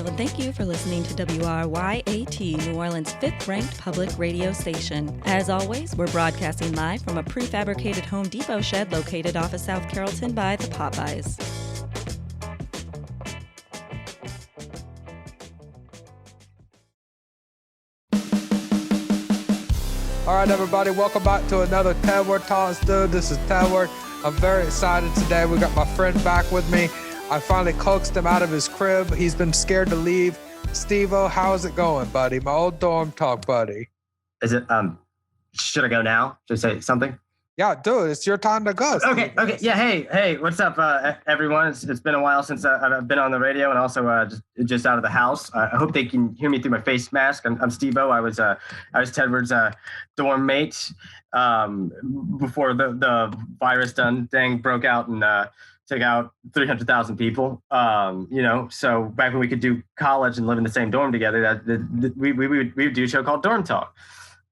and thank you for listening to WRYAT, New Orleans' 5th-ranked public radio station. As always, we're broadcasting live from a prefabricated Home Depot shed located off of South Carrollton by the Popeyes. All right, everybody, welcome back to another TEDtalks, dude. This is Tedward. I'm very excited today. We got my friend back with me. I finally coaxed him out of his crib. He's been scared to leave. Steve-O, how's it going, buddy? My old dorm talk buddy. Is it, should I go now? Should I say something? Yeah, dude, it's your time to go. Okay. Yeah, hey, what's up, everyone? It's been a while since I've been on the radio and also just out of the house. I hope they can hear me through my face mask. I'm Steve-O. I was Tedward's dorm mate before the virus thing broke out and took out 300,000 people. So back when we could do college and live in the same dorm together, we would do a show called Dorm Talk.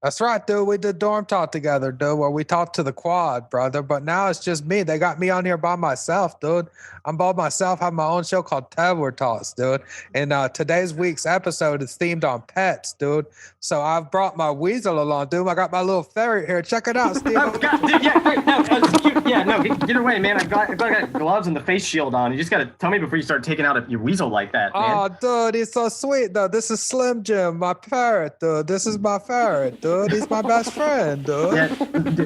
That's right, dude. We did Dorm Talk together, dude, where we talked to the quad, brother. But now it's just me. They got me on here by myself, dude. I'm by myself. I have my own show called TEDtalks, dude. And today's week's episode is themed on pets, dude. So I've brought my weasel along, dude. I got my little ferret here. Check it out, Steve. Oh, God, dude, get away, man. I got gloves and the face shield on. You just got to tell me before you start taking out your weasel like that, man. Oh, dude, he's so sweet, though. This is Slim Jim, my ferret, dude. This is my ferret, dude. He's my best friend, dude. Yeah,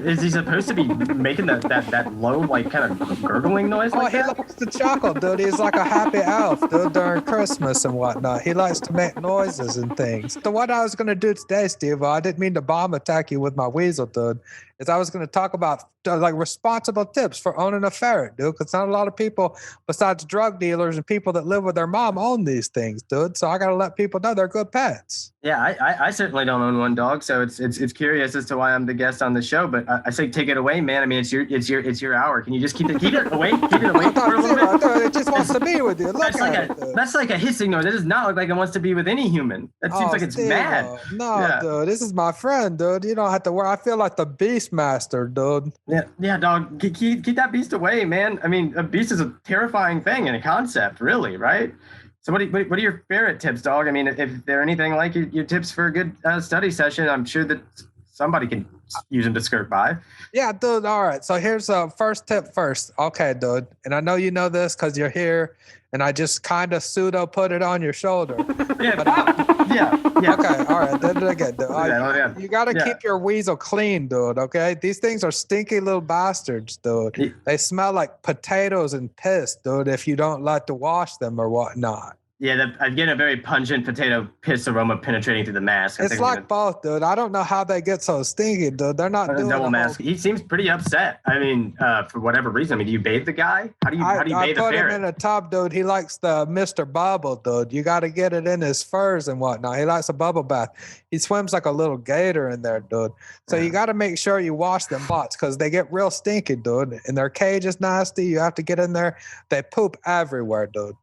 is he supposed to be making that low, like, kind of gurgling noise like that? He likes to chuckle, dude. He's like a happy elf, dude, during Christmas and whatnot. He likes to make noises and things. So what I was going to do today, Steve, I didn't mean to bomb attack you with my weasel, dude, is I was going to talk about like responsible tips for owning a ferret, dude, because not a lot of people besides drug dealers and people that live with their mom own these things, dude. So I got to let people know they're good pets. Yeah, I certainly don't own one, dog. So it's curious as to why I'm the guest on the show. But I say take it away, man. I mean, it's your hour. Can you just keep it away? Keep it away for a little bit. It just wants to be with you. That's like a hissing noise. It does not look like it wants to be with any human. That seems like it's mad. No, dude, this is my friend, dude. You don't have to worry. I feel like the beast master, dude. Yeah, dog. Keep that beast away, man. I mean, a beast is a terrifying thing in a concept, really, right? So what are your ferret tips, dog? I mean, if they're anything like your tips for a good study session, I'm sure that somebody can use them to skirt by. Yeah, dude. All right. So here's first tip first. Okay, dude. And I know you know this because you're here, and I just kind of pseudo put it on your shoulder. Yeah. Okay. All right. Did it again, dude. You got to keep your weasel clean, dude. Okay. These things are stinky little bastards, dude. They smell like potatoes and piss, dude, if you don't like to wash them or whatnot. Yeah, I'm getting a very pungent potato piss aroma penetrating through the mask. It's like both, dude. I don't know how they get so stinky, dude. They're not doing double mask. He seems pretty upset. I mean, for whatever reason. I mean, do you bathe the guy? How do you bathe the ferret? I put him in a tub, dude. He likes the Mr. Bubble, dude. You got to get it in his furs and whatnot. He likes a bubble bath. He swims like a little gator in there, dude. So you got to make sure you wash them butts because they get real stinky, dude. And their cage is nasty. You have to get in there. They poop everywhere, dude.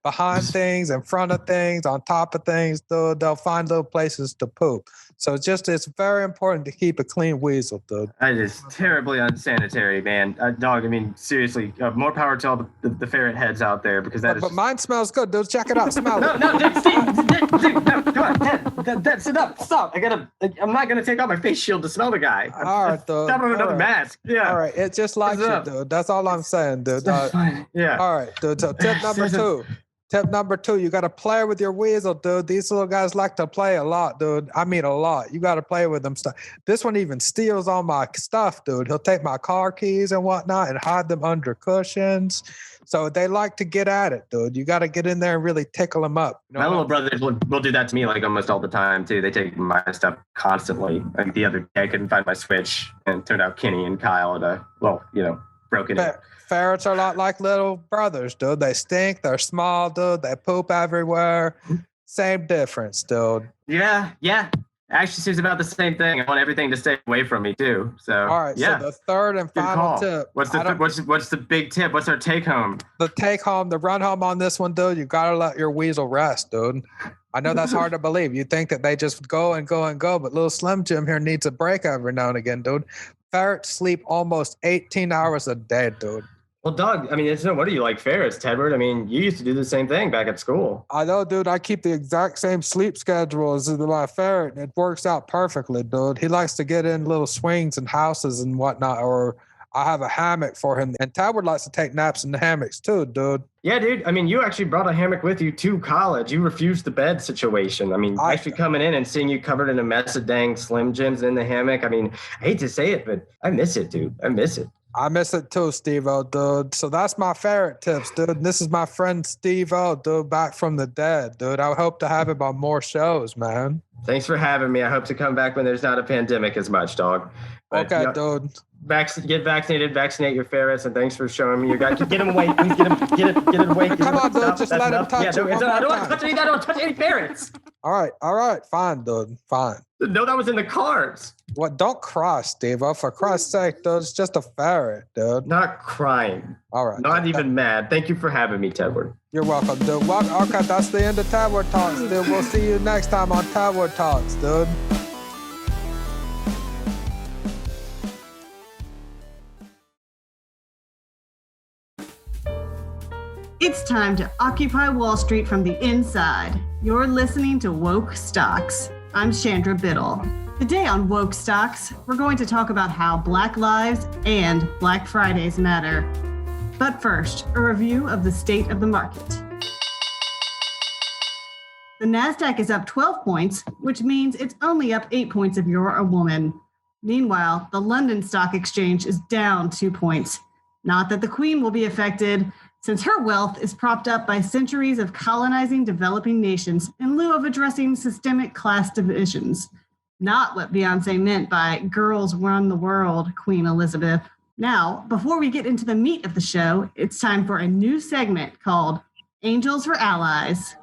Behind things, in front of things, on top of things, dude. They'll find little places to poop. So it's very important to keep a clean weasel, dude. That is terribly unsanitary, man. Dog, I mean, seriously, more power to all the ferret heads out there because that is. But mine smells good, dude. Check it out. Smell it. No, dude, Steve, no, come on, Dad, sit up, stop. I'm not gonna take off my face shield to smell the guy. All right, dude. Stop with another mask. Yeah. All right, it just likes you, dude. That's all I'm saying, dude. Yeah. All right, dude. So tip number 2. Tip number 2, you got to play with your weasel, dude. These little guys like to play a lot, dude. I mean, a lot. You got to play with them stuff. This one even steals all my stuff, dude. He'll take my car keys and whatnot and hide them under cushions. So they like to get at it, dude. You got to get in there and really tickle them up. You know, my little brothers will do that to me like almost all the time, too. They take my stuff constantly. Like the other day, I couldn't find my Switch, and it turned out Kenny and Kyle had, broken it. Ferrets are a lot like little brothers, dude. They stink. They're small, dude. They poop everywhere. Same difference, dude. Yeah. Actually seems about the same thing. I want everything to stay away from me, too. So, all right, yeah. So the third and final tip. What's the big tip? What's our take home? The run home on this one, dude, you got to let your weasel rest, dude. I know that's hard to believe. You think that they just go and go and go, but little Slim Jim here needs a break every now and again, dude. Ferrets sleep almost 18 hours a day, dude. Well, Doug, I mean, it's no wonder you like ferrets, Tedward. I mean, you used to do the same thing back at school. I know, dude. I keep the exact same sleep schedule as my ferret. It works out perfectly, dude. He likes to get in little swings and houses and whatnot, or I have a hammock for him. And Tedward likes to take naps in the hammocks too, dude. Yeah, dude. I mean, you actually brought a hammock with you to college. You refused the bed situation. I mean, actually coming in and seeing you covered in a mess of dang Slim Jims in the hammock. I mean, I hate to say it, but I miss it, dude. I miss it. I miss it too, Steve-O, dude. So that's my ferret tips, dude. And this is my friend Steve-O, dude, back from the dead, dude. I hope to have him on more shows, man. Thanks for having me. I hope to come back when there's not a pandemic as much, dog. But, okay, dude. Get vaccinated, vaccinate your ferrets, and thanks for showing me your guy. Get him away. Please get him away. Come on, dude. Just let him touch you. I don't want to touch any. I don't touch any ferrets. All right. Fine, dude. Fine. No, that was in the cards. What? Don't cry, Steve-O. For Christ's sake, dude. It's just a ferret, dude. Not crying. All right. Not even mad. Thank you for having me, Tedward. You're welcome, dude. Well, okay, that's the end of Tedward Talks, dude. We'll see you next time on Tedward Talks, dude. It's time to occupy Wall Street from the inside. You're listening to Woke Stocks. I'm Sandra Vittle. Today on Woke Stocks, we're going to talk about how Black lives and Black Fridays matter. But first, a review of the state of the market. The NASDAQ is up 12 points, which means it's only up 8 points if you're a woman. Meanwhile, the London Stock Exchange is down 2 points. Not that the Queen will be affected, since her wealth is propped up by centuries of colonizing developing nations in lieu of addressing systemic class divisions. Not what Beyonce meant by girls run the world, Queen Elizabeth. Now, before we get into the meat of the show, it's time for a new segment called Angels for Allies.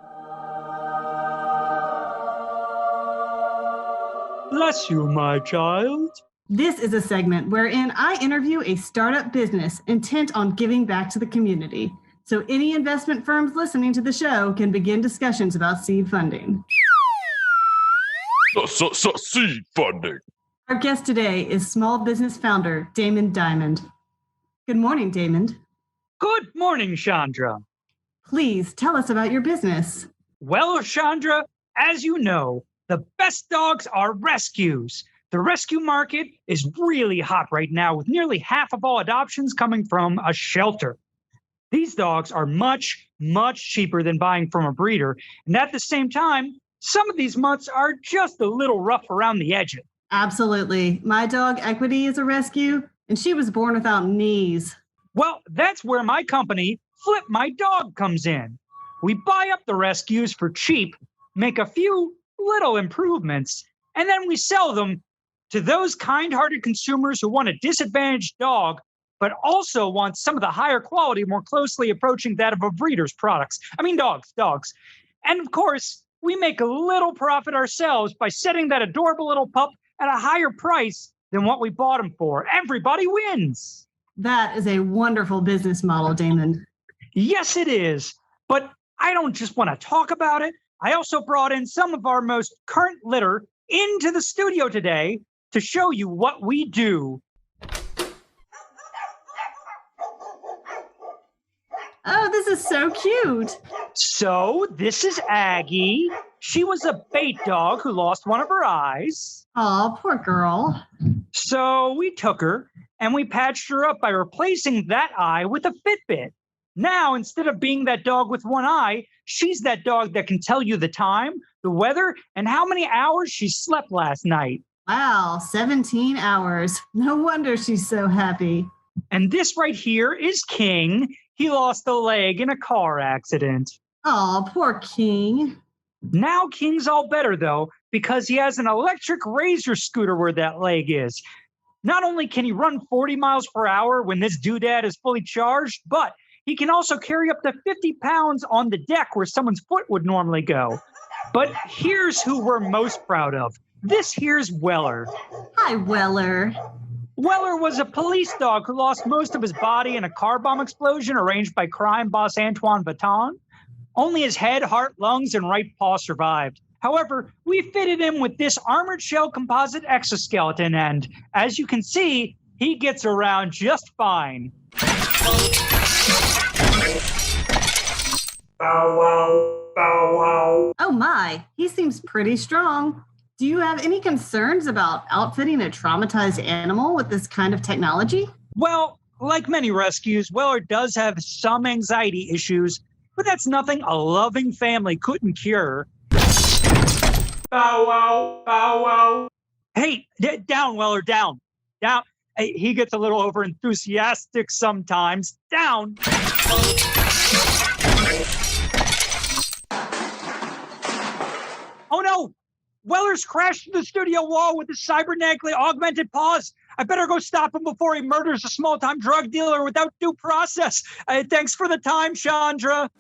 Bless you, my child. This is a segment wherein I interview a startup business intent on giving back to the community. So any investment firms listening to the show can begin discussions about seed funding. Seed funding. Our guest today is small business founder Damon Diamond. Good morning, Damon. Good morning, Chandra. Please tell us about your business. Well, Chandra, as you know, the best dogs are rescues. The rescue market is really hot right now, with nearly half of all adoptions coming from a shelter. These dogs are much, much cheaper than buying from a breeder. And at the same time, some of these mutts are just a little rough around the edges. Absolutely. My dog Equity is a rescue, and she was born without knees. Well, that's where my company, Flip My Dog, comes in. We buy up the rescues for cheap, make a few little improvements, and then we sell them to those kind-hearted consumers who want a disadvantaged dog, but also want some of the higher quality, more closely approaching that of a breeder's products. I mean, dogs. And of course, we make a little profit ourselves by setting that adorable little pup at a higher price than what we bought him for. Everybody wins. That is a wonderful business model, Damon. Yes, it is. But I don't just want to talk about it. I also brought in some of our most current litter into the studio today to show you what we do. Oh, this is so cute. So this is Aggie. She was a bait dog who lost one of her eyes. Oh, poor girl. So we took her and we patched her up by replacing that eye with a Fitbit. Now, instead of being that dog with one eye, she's that dog that can tell you the time, the weather, and how many hours she slept last night. Wow, 17 hours. No wonder she's so happy. And this right here is King. He lost a leg in a car accident. Oh, poor King. Now King's all better, though, because he has an electric razor scooter where that leg is. Not only can he run 40 miles per hour when this doodad is fully charged, but he can also carry up to 50 pounds on the deck where someone's foot would normally go. But here's who we're most proud of. This here's Weller. Hi, Weller. Weller was a police dog who lost most of his body in a car bomb explosion arranged by crime boss Antoine Baton. Only his head, heart, lungs, and right paw survived. However, we fitted him with this armored shell composite exoskeleton, and as you can see, he gets around just fine. Bow wow, bow wow. Oh my, he seems pretty strong. Do you have any concerns about outfitting a traumatized animal with this kind of technology? Well, like many rescues, Weller does have some anxiety issues, but that's nothing a loving family couldn't cure. Bow wow, bow wow. Hey, down, Weller, down. Down. Hey, he gets a little over enthusiastic sometimes. Down. Oh no! Weller's crashed through the studio wall with his cybernetically augmented paws. I better go stop him before he murders a small-time drug dealer without due process. Thanks for the time, Chandra.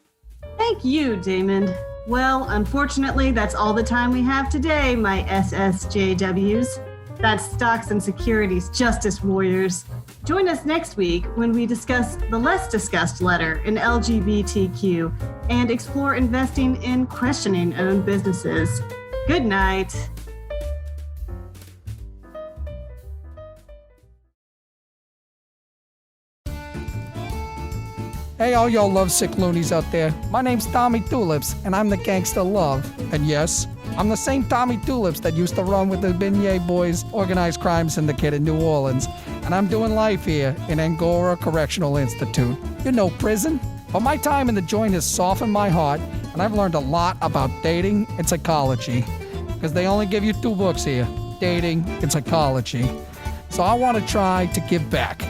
Thank you, Damon. Well, unfortunately, that's all the time we have today, my SSJWs. That's Stocks and Securities Justice Warriors. Join us next week when we discuss the less discussed letter in LGBTQ and explore investing in questioning-owned businesses. Good night. Hey, all y'all lovesick loonies out there. My name's Tommy Tulips, and I'm the Gangster of Love. And yes, I'm the same Tommy Tulips that used to run with the Beignet Boys organized crime syndicate in New Orleans. And I'm doing life here in Angora Correctional Institute. You know, prison. But my time in the joint has softened my heart, and I've learned a lot about dating and psychology. Because they only give you 2 books here, dating and psychology. So I want to try to give back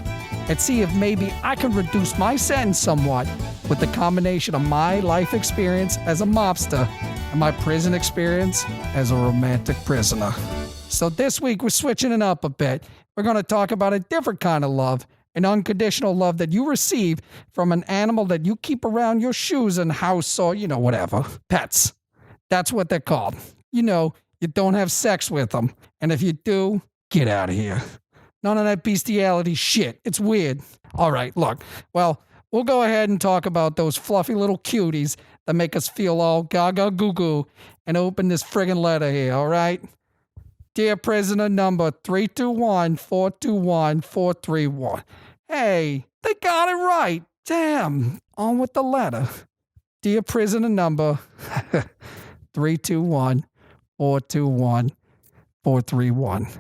and see if maybe I can reduce my sentence somewhat with the combination of my life experience as a mobster and my prison experience as a romantic prisoner. So this week we're switching it up a bit. We're going to talk about a different kind of love, an unconditional love that you receive from an animal that you keep around your shoes and house or, whatever. Pets. That's what they're called. You don't have sex with them. And if you do, get out of here. None of that bestiality shit. It's weird. All right, look. Well, we'll go ahead and talk about those fluffy little cuties that make us feel all gaga goo goo and open this friggin' letter here, all right? Dear prisoner number 321-421-431. Hey, they got it right. Damn. On with the letter. Dear prisoner number 321-421-431.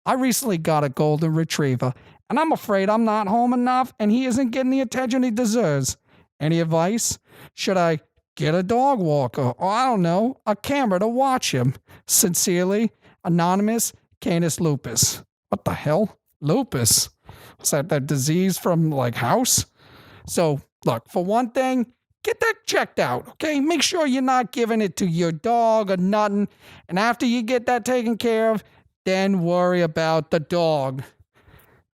I recently got a golden retriever, and I'm afraid I'm not home enough, and he isn't getting the attention he deserves. Any advice? Should I get a dog walker, or I don't know, a camera to watch him? Sincerely, Anonymous Canis Lupus. What the hell? Lupus? Was that disease from, house? So, look, for one thing, get that checked out, okay? Make sure you're not giving it to your dog or nothing, and after you get that taken care of, then worry about the dog.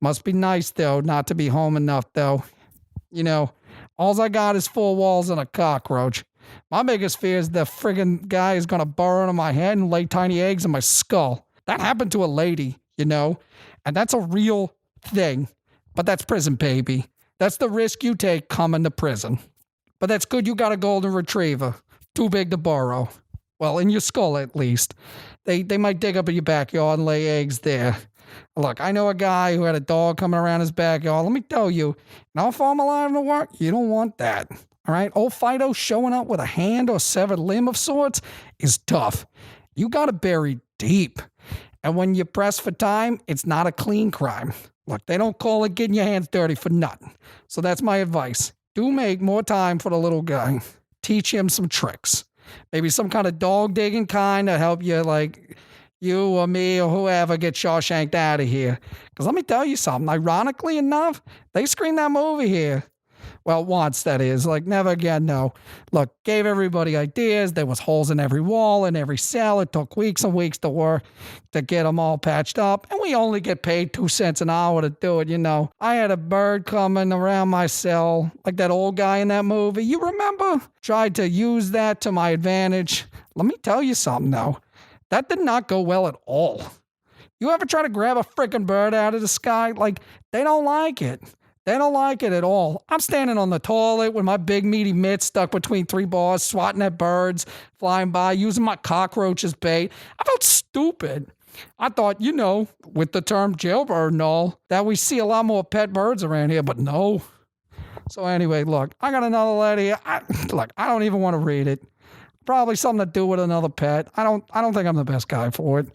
Must be nice, though, not to be home enough, though. All I got is 4 walls and a cockroach. My biggest fear is the friggin' guy is going to burrow into my head and lay tiny eggs in my skull. That happened to a lady, and that's a real thing. But that's prison, baby. That's the risk you take coming to prison. But that's good you got a golden retriever. Too big to burrow. Well, in your skull, at least. They might dig up in your backyard and lay eggs there. Look, I know a guy who had a dog coming around his backyard. Let me tell you, now if I'm alive to work, you don't want that. All right? Old Fido showing up with a hand or severed limb of sorts is tough. You got to bury deep. And when you press for time, it's not a clean crime. Look, they don't call it getting your hands dirty for nothing. So that's my advice. Do make more time for the little guy. Teach him some tricks. Maybe some kind of dog digging kind to help you, you or me or whoever get Shawshanked out of here. Because let me tell you something. Ironically enough, they screened that movie here. Well, once, that is. Never again, no. Look, gave everybody ideas. There was holes in every wall and every cell. It took weeks and weeks to work to get them all patched up. And we only get paid 2 cents an hour to do it, I had a bird coming around my cell, like that old guy in that movie. You remember? Tried to use that to my advantage. Let me tell you something, though. That did not go well at all. You ever try to grab a freaking bird out of the sky? They don't like it. They don't like it at all. I'm standing on the toilet with my big meaty mitts stuck between 3 bars, swatting at birds flying by, using my cockroach as bait. I felt stupid. I thought, with the term jailbird and all, that we see a lot more pet birds around here, but no. So anyway, look, I got another letter here. I don't even want to read it. Probably something to do with another pet. I don't think I'm the best guy for it.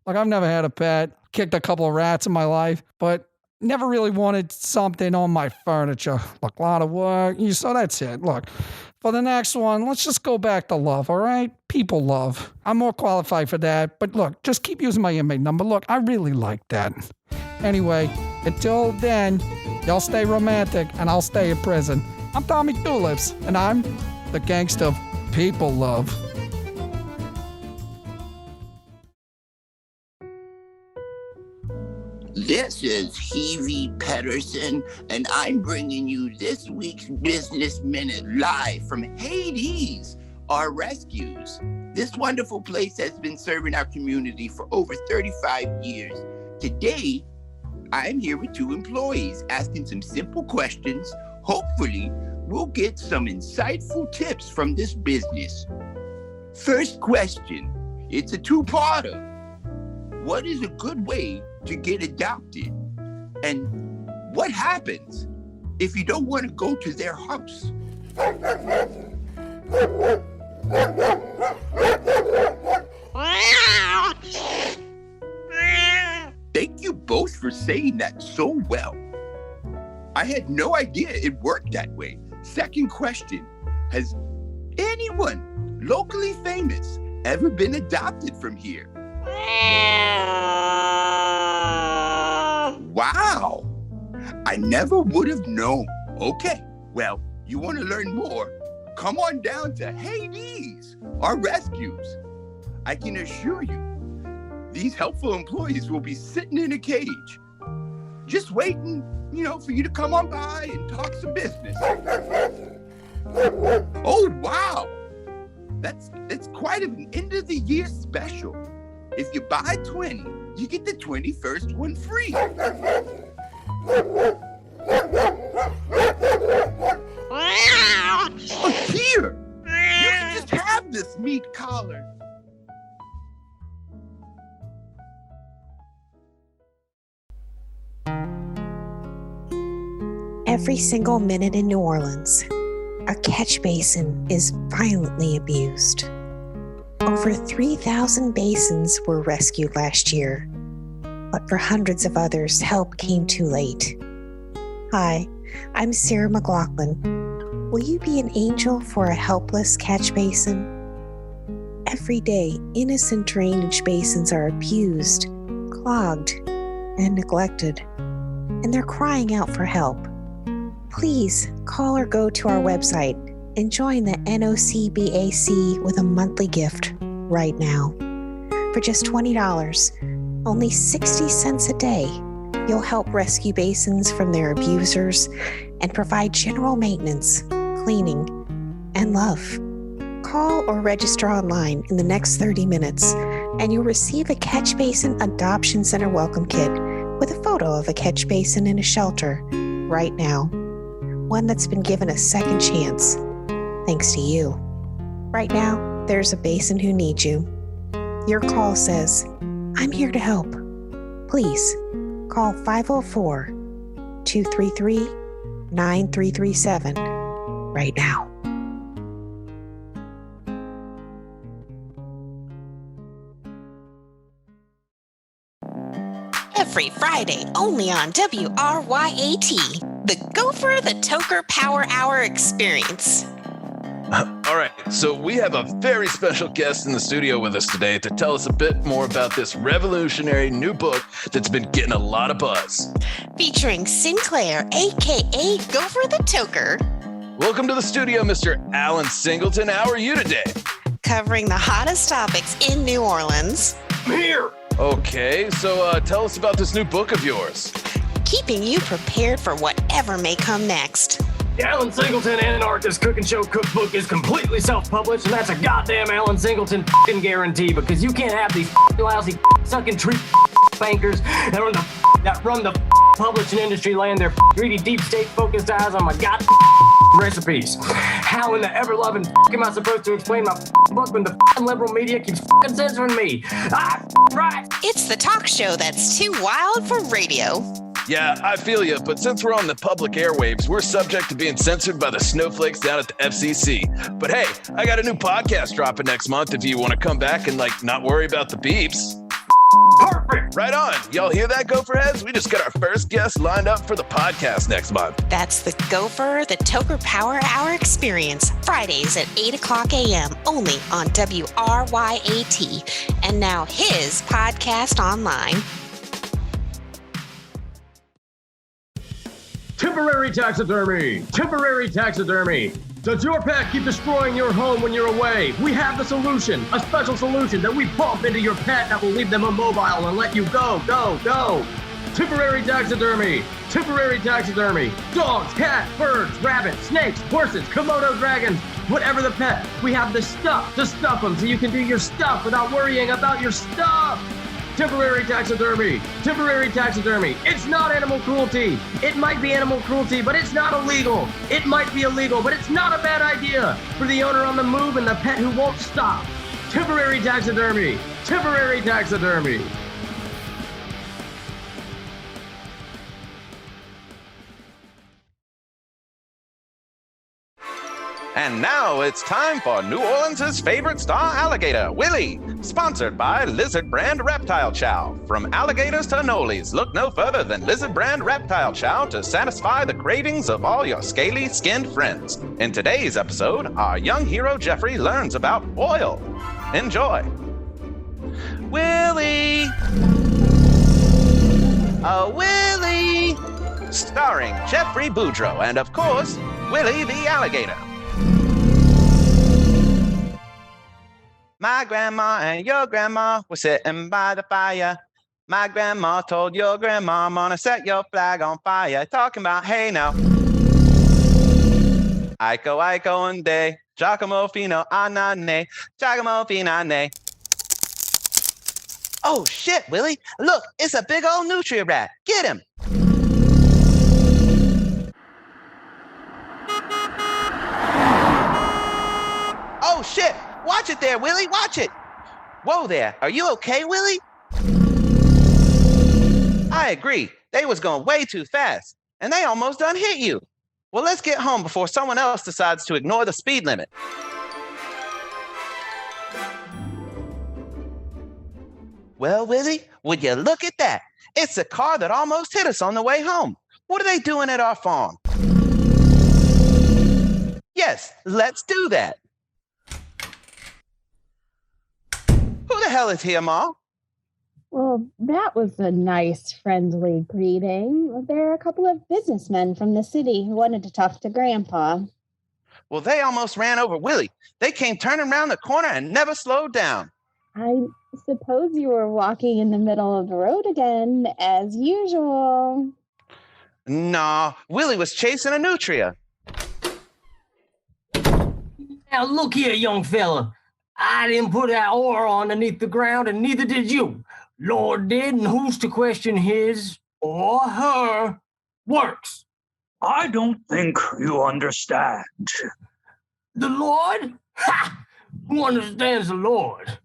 Like, I've never had a pet, kicked a couple of rats in my life, but never really wanted something on my furniture. Look, a lot of work. So that's it. Look, for the next one, let's just go back to love, all right? People love. I'm more qualified for that. But look, just keep using my inmate number. Look, I really like that. Anyway, until then, y'all stay romantic and I'll stay in prison. I'm Tommy Tulips, and I'm the Gangster of People Love. This is Heevy Peterson, and I'm bringing you this week's Business Minute live from Hey Dees R Rescues. This wonderful place has been serving our community for over 35 years. Today, I'm here with 2 employees asking some simple questions. Hopefully, we'll get some insightful tips from this business. First question, it's a 2-parter. What is a good way to get adopted? And what happens if you don't want to go to their house? Thank you both for saying that so well. I had no idea it worked that way. Second question, has anyone locally famous ever been adopted from here? Wow, I never would have known. Okay, well, you want to learn more? Come on down to Hey Dees R Rescues. I can assure you, these helpful employees will be sitting in a cage, just waiting, for you to come on by and talk some business. Oh, wow. That's quite an end of the year special. If you buy 20, you get the 21st one free. Oh, here, you can just have this meat collar. Every single minute in New Orleans, a catch basin is violently abused. Over 3,000 basins were rescued last year, but for hundreds of others, help came too late. Hi, I'm Sarah McLaughlin. Will you be an angel for a helpless catch basin? Every day, innocent drainage basins are abused, clogged, and neglected, and they're crying out for help. Please call or go to our website and join the NOCBAC with a monthly gift right now. For just $20, only 60 cents a day, you'll help rescue basins from their abusers and provide general maintenance, cleaning, and love. Call or register online in the next 30 minutes, and you'll receive a Catch Basin Adoption Center welcome kit with a photo of a catch basin in a shelter right now. One that's been given a second chance, thanks to you. Right now, there's a basin who needs you. Your call says, I'm here to help. Please call 504-233-9337 right now. Every Friday, only on WRYAT, the Gopher the Toker Power Hour experience. All right, so we have a very special guest in the studio with us today to tell us a bit more about this revolutionary new book that's been getting a lot of buzz. Featuring Sinclair, a.k.a. Gopher the Toker. Welcome to the studio, Mr. Alan Singleton. How are you today? Covering the hottest topics in New Orleans. I'm here. Okay, so tell us about this new book of yours. Keeping you prepared for whatever may come next. The Alan Singleton Anarchist Cooking Show Cookbook is completely self-published, and that's a goddamn Alan Singleton f***ing guarantee, because you can't have these lousy sucking tree bankers that run the publishing industry laying their greedy deep state focused eyes on my goddamn recipes. How in the ever-loving am I supposed to explain my book when the liberal media keeps censoring me? Right. It's the talk show that's too wild for radio. Yeah, I feel you, but since we're on the public airwaves, we're subject to being censored by the snowflakes down at the FCC. But hey, I got a new podcast dropping next month if you want to come back and, not worry about the beeps. Perfect. Right on. Y'all hear that, Gopherheads? We just got our first guest lined up for the podcast next month. That's the Gopher, the Toker Power Hour Experience, Fridays at 8 o'clock a.m., only on WRYAT. And now his podcast online. Temporary taxidermy. Temporary taxidermy. Does your pet keep destroying your home when you're away? We have the solution, a special solution that we pump into your pet that will leave them immobile and let you go. Temporary taxidermy. Temporary taxidermy. Dogs, cats, birds, rabbits, snakes, horses, Komodo dragons, whatever the pet. We have the stuff to stuff them so you can do your stuff without worrying about your stuff. Temporary taxidermy. Temporary taxidermy. It's not animal cruelty. It might be animal cruelty, but it's not illegal. It might be illegal, but it's not a bad idea for the owner on the move and the pet who won't stop. Temporary taxidermy. Temporary taxidermy. And now it's time for New Orleans' favorite star alligator, Willie, sponsored by Lizard Brand Reptile Chow. From alligators to anoles, look no further than Lizard Brand Reptile Chow to satisfy the cravings of all your scaly-skinned friends. In today's episode, our young hero Jeffrey learns about oil. Enjoy. Willie! Oh, Willie! Starring Jeffrey Boudreau and, of course, Willie the Alligator. My grandma and your grandma were sitting by the fire. My grandma told your grandma, I'm gonna set your flag on fire. Talking about, hey now. Iko and day. Giacomo fino anane. Giacomo finane. Oh shit, Willie. Look, it's a big old nutria rat. Get him. Oh shit. Watch it there, Willie, watch it. Whoa there, are you okay, Willie? I agree, they was going way too fast, and they almost done hit you. Well, let's get home before someone else decides to ignore the speed limit. Well, Willie, would you look at that? It's a car that almost hit us on the way home. What are they doing at our farm? Yes, let's do that. Who the hell is here, Ma? Well, that was a nice, friendly greeting. There are a couple of businessmen from the city who wanted to talk to Grandpa. Well, they almost ran over Willie. They came turning around the corner and never slowed down. I suppose you were walking in the middle of the road again, as usual. Nah, Willie was chasing a nutria. Now, look here, young fella. I didn't put that ore underneath the ground, and neither did you. Lord did, and who's to question his or her works? I don't think you understand. The Lord? Ha! Who understands the Lord?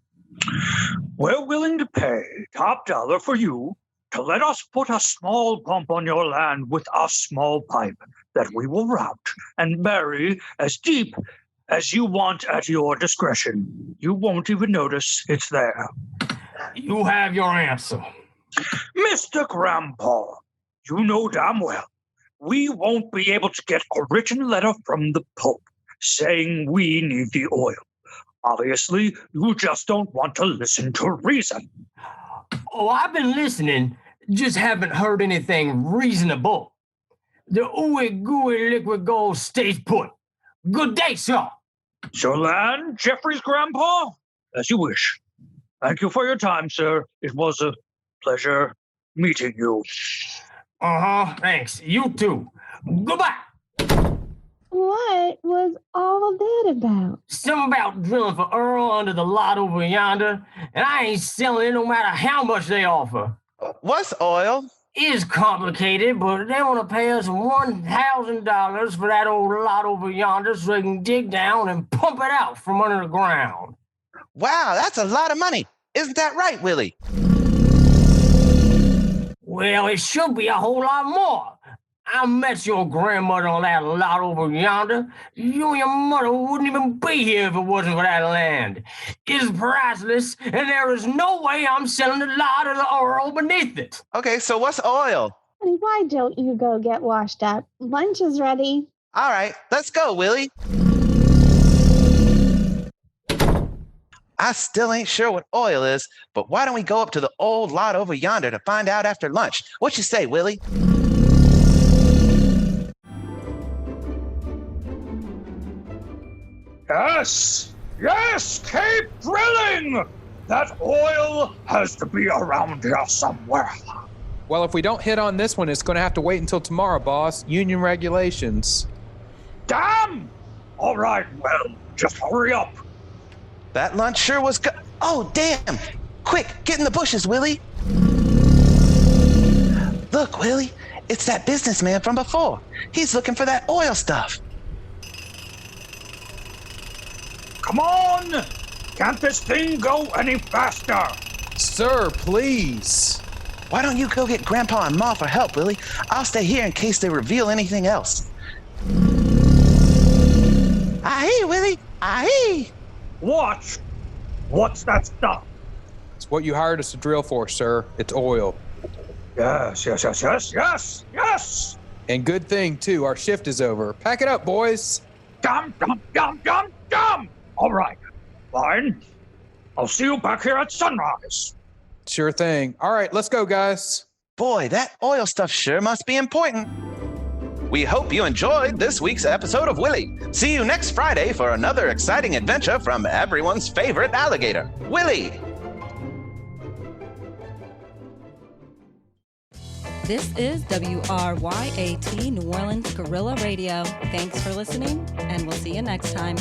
We're willing to pay top dollar for you to let us put a small pump on your land with a small pipe that we will route and bury as deep as you want at your discretion. You won't even notice it's there. You have your answer. Mr. Grandpa, you know damn well we won't be able to get a written letter from the Pope saying we need the oil. Obviously, you just don't want to listen to reason. Oh, I've been listening, just haven't heard anything reasonable. The ooey gooey liquid gold stays put. Good day, sir. Your land, Jeffrey's grandpa? As you wish. Thank you for your time, sir. It was a pleasure meeting you. Thanks. You too. Goodbye. What was all of that about? Something about drilling for Earl under the lot over yonder, and I ain't selling it no matter how much they offer. What's oil? It's complicated, but they want to pay us $1,000 for that old lot over yonder so they can dig down and pump it out from under the ground. Wow, that's a lot of money. Isn't that right, Willie? Well, it should be a whole lot more. I met your grandmother on that lot over yonder. You and your mother wouldn't even be here if it wasn't for that land. It's priceless, and there is no way I'm selling the lot or the oil beneath it. Okay, so what's oil? Honey, why don't you go get washed up? Lunch is ready. All right, let's go, Willie. I still ain't sure what oil is, but why don't we go up to the old lot over yonder to find out after lunch? What you say, Willie? Yes! Yes! Keep drilling! That oil has to be around here somewhere. Well, if we don't hit on this one, it's going to have to wait until tomorrow, boss. Union regulations. Damn! All right, well, just hurry up. That lunch sure was good. Oh, damn! Quick, get in the bushes, Willie. Look, Willie, it's that businessman from before. He's looking for that oil stuff. Come on! Can't this thing go any faster? Sir, please. Why don't you go get Grandpa and Ma for help, Willie? I'll stay here in case they reveal anything else. Aye, Willie, aye. Watch! What's that stuff? It's what you hired us to drill for, sir. It's oil. Yes. And good thing, too. Our shift is over. Pack it up, boys. Dum. All right, fine. I'll see you back here at sunrise. Sure thing. All right, let's go, guys. Boy, that oil stuff sure must be important. We hope you enjoyed this week's episode of Willie. See you next Friday for another exciting adventure from everyone's favorite alligator, Willie. This is WRYAT New Orleans Guerrilla Radio. Thanks for listening, and we'll see you next time.